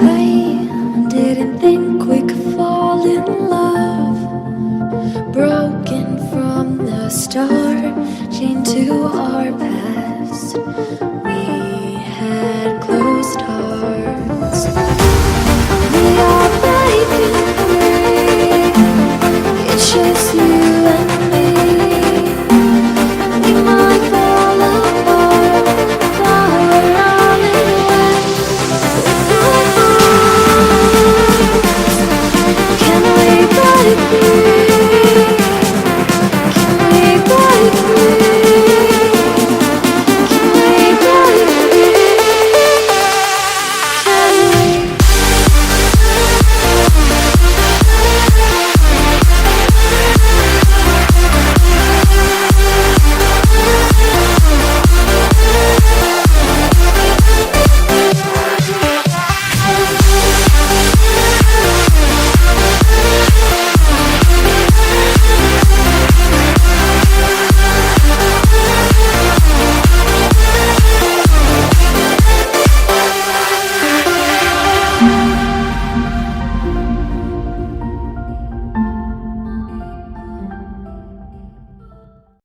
I didn't think we could fall in love. Broken from the start, chained to our past.